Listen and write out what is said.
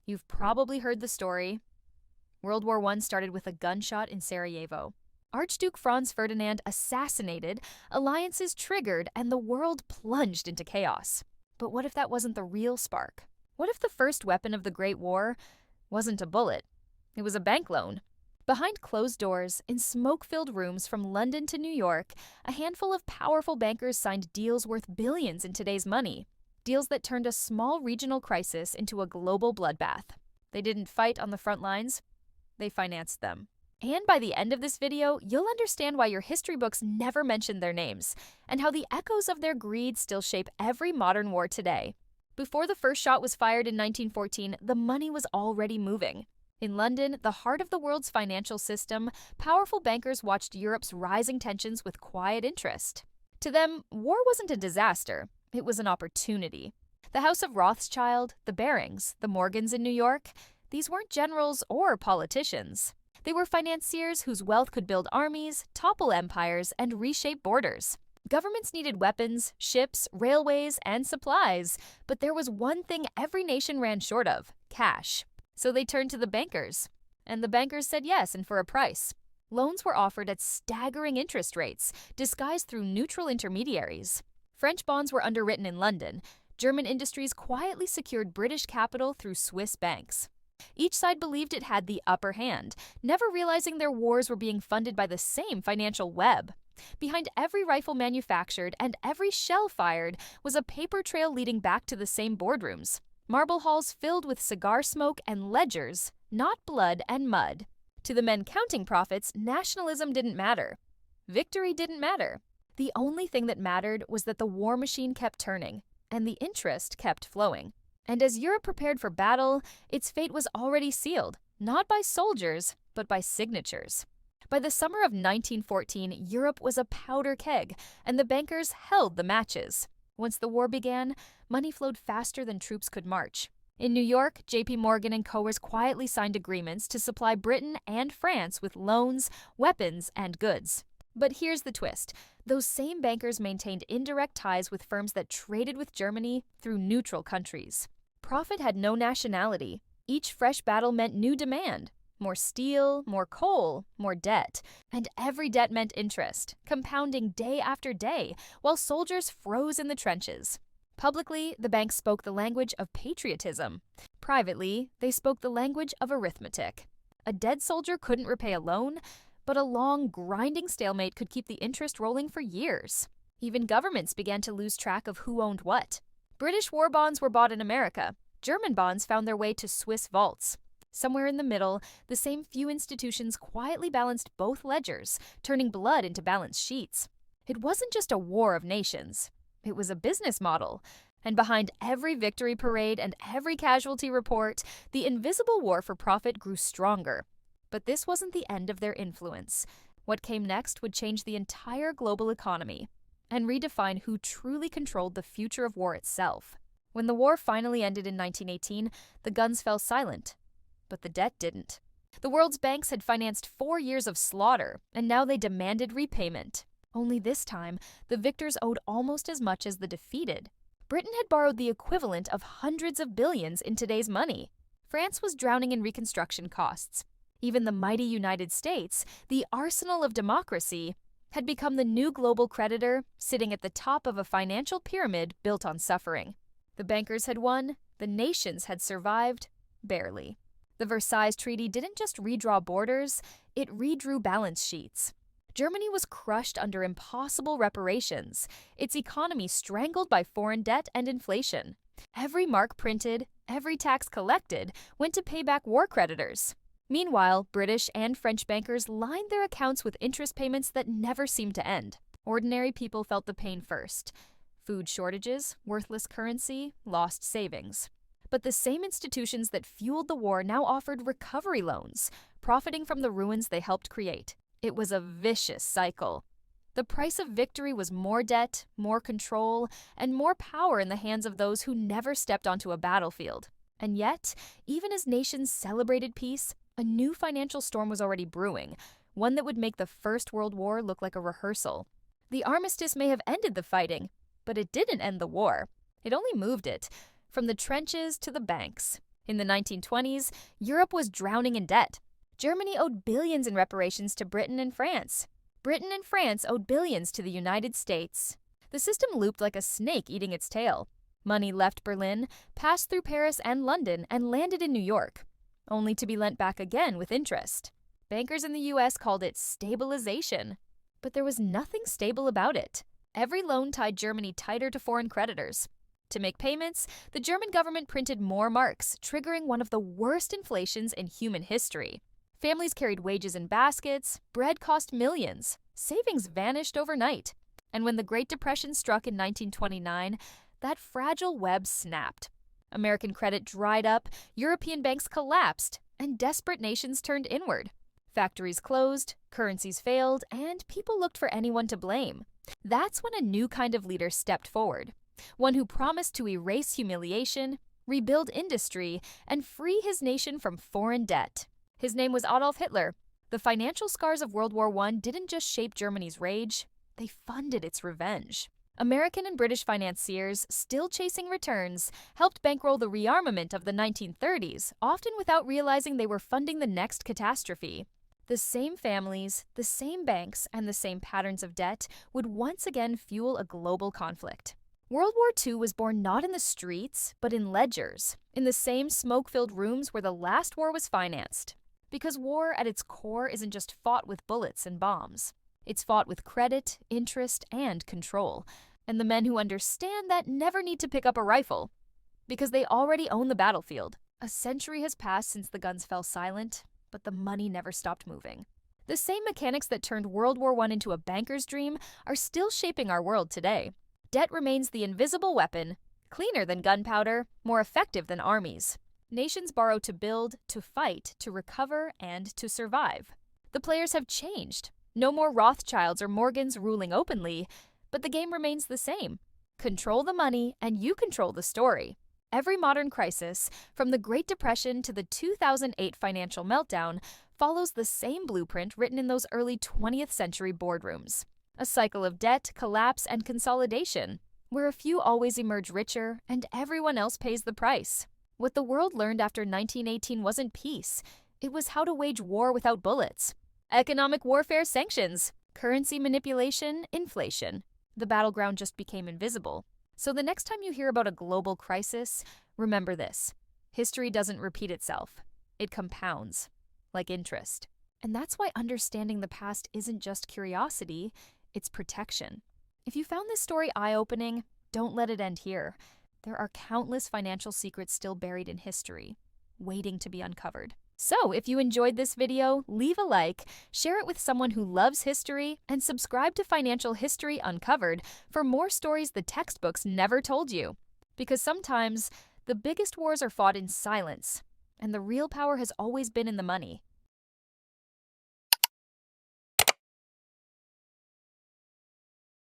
You've probably heard the story. World War I started with a gunshot in Sarajevo. Archduke Franz Ferdinand assassinated, alliances triggered, and the world plunged into chaos. But what if that wasn't the real spark? What if the first weapon of the Great War wasn't a bullet? It was a bank loan. Behind closed doors, in smoke-filled rooms from London to New York, a handful of powerful bankers signed deals worth billions in today's money. Deals that turned a small regional crisis into a global bloodbath. They didn't fight on the front lines, they financed them. And by the end of this video, you'll understand why your history books never mention their names, and how the echoes of their greed still shape every modern war today. Before the first shot was fired in 1914, the money was already moving. In London, the heart of the world's financial system, powerful bankers watched Europe's rising tensions with quiet interest. To them, war wasn't a disaster, it was an opportunity. The House of Rothschild, the Barings, the Morgans in New York, these weren't generals or politicians. They were financiers whose wealth could build armies, topple empires, and reshape borders. Governments needed weapons, ships, railways, and supplies, but there was one thing every nation ran short of: cash. So they turned to the bankers. And the bankers said yes, and for a price. Loans were offered at staggering interest rates, disguised through neutral intermediaries. French bonds were underwritten in London. German industries quietly secured British capital through Swiss banks. Each side believed it had the upper hand, never realizing their wars were being funded by the same financial web. Behind every rifle manufactured and every shell fired was a paper trail leading back to the same boardrooms. Marble halls filled with cigar smoke and ledgers, not blood and mud. To the men counting profits, nationalism didn't matter. Victory didn't matter. The only thing that mattered was that the war machine kept turning, and the interest kept flowing. And as Europe prepared for battle, its fate was already sealed, not by soldiers, but by signatures. By the summer of 1914, Europe was a powder keg, and the bankers held the matches. Once the war began, money flowed faster than troops could march. In New York, J.P. Morgan and Coors quietly signed agreements to supply Britain and France with loans, weapons, and goods. But here's the twist. Those same bankers maintained indirect ties with firms that traded with Germany through neutral countries. Profit had no nationality. Each fresh battle meant new demand. More steel, more coal, more debt. And every debt meant interest, compounding day after day, while soldiers froze in the trenches. Publicly, the banks spoke the language of patriotism. Privately, they spoke the language of arithmetic. A dead soldier couldn't repay a loan, but a long, grinding stalemate could keep the interest rolling for years. Even governments began to lose track of who owned what. British war bonds were bought in America. German bonds found their way to Swiss vaults. Somewhere in the middle, the same few institutions quietly balanced both ledgers, turning blood into balanced sheets. It wasn't just a war of nations. It was a business model. And behind every victory parade and every casualty report, the invisible war for profit grew stronger. But this wasn't the end of their influence. What came next would change the entire global economy and redefine who truly controlled the future of war itself. When the war finally ended in 1918, the guns fell silent. But the debt didn't. The world's banks had financed 4 years of slaughter, and now they demanded repayment. Only this time, the victors owed almost as much as the defeated. Britain had borrowed the equivalent of hundreds of billions in today's money. France was drowning in reconstruction costs. Even the mighty United States, the arsenal of democracy, had become the new global creditor, sitting at the top of a financial pyramid built on suffering. The bankers had won, the nations had survived, barely. The Versailles Treaty didn't just redraw borders, it redrew balance sheets. Germany was crushed under impossible reparations, its economy strangled by foreign debt and inflation. Every mark printed, every tax collected, went to pay back war creditors. Meanwhile, British and French bankers lined their accounts with interest payments that never seemed to end. Ordinary people felt the pain first. Food shortages, worthless currency, lost savings. But the same institutions that fueled the war now offered recovery loans, profiting from the ruins they helped create. It was a vicious cycle. The price of victory was more debt, more control, and more power in the hands of those who never stepped onto a battlefield. And yet, even as nations celebrated peace, a new financial storm was already brewing, one that would make the First World War look like a rehearsal. The armistice may have ended the fighting, but it didn't end the war. It only moved it, from the trenches to the banks. In the 1920s, Europe was drowning in debt. Germany owed billions in reparations to Britain and France. Britain and France owed billions to the United States. The system looped like a snake eating its tail. Money left Berlin, passed through Paris and London, and landed in New York, only to be lent back again with interest. Bankers in the US called it stabilization. But there was nothing stable about it. Every loan tied Germany tighter to foreign creditors. To make payments, the German government printed more marks, triggering one of the worst inflations in human history. Families carried wages in baskets, bread cost millions, savings vanished overnight. And when the Great Depression struck in 1929, that fragile web snapped. American credit dried up, European banks collapsed, and desperate nations turned inward. Factories closed, currencies failed, and people looked for anyone to blame. That's when a new kind of leader stepped forward. One who promised to erase humiliation, rebuild industry, and free his nation from foreign debt. His name was Adolf Hitler. The financial scars of World War I didn't just shape Germany's rage, they funded its revenge. American and British financiers, still chasing returns, helped bankroll the rearmament of the 1930s, often without realizing they were funding the next catastrophe. The same families, the same banks, and the same patterns of debt would once again fuel a global conflict. World War II was born not in the streets, but in ledgers, in the same smoke-filled rooms where the last war was financed. Because war at its core isn't just fought with bullets and bombs. It's fought with credit, interest, and control. And the men who understand that never need to pick up a rifle, because they already own the battlefield. A century has passed since the guns fell silent, but the money never stopped moving. The same mechanics that turned World War I into a banker's dream are still shaping our world today. Debt remains the invisible weapon, cleaner than gunpowder, more effective than armies. Nations borrow to build, to fight, to recover, and to survive. The players have changed. No more Rothschilds or Morgans ruling openly, but the game remains the same. Control the money, and you control the story. Every modern crisis, from the Great Depression to the 2008 financial meltdown, follows the same blueprint written in those early 20th century boardrooms. A cycle of debt, collapse, and consolidation, where a few always emerge richer and everyone else pays the price. What the world learned after 1918 wasn't peace. It was how to wage war without bullets. Economic warfare, sanctions. Currency manipulation, inflation. The battleground just became invisible. So the next time you hear about a global crisis, remember this. History doesn't repeat itself. It compounds, like interest. And that's why understanding the past isn't just curiosity, it's protection. If you found this story eye-opening, don't let it end here. There are countless financial secrets still buried in history, waiting to be uncovered. So, if you enjoyed this video, leave a like, share it with someone who loves history, and subscribe to Financial History Uncovered for more stories the textbooks never told you. Because sometimes, the biggest wars are fought in silence, and the real power has always been in the money.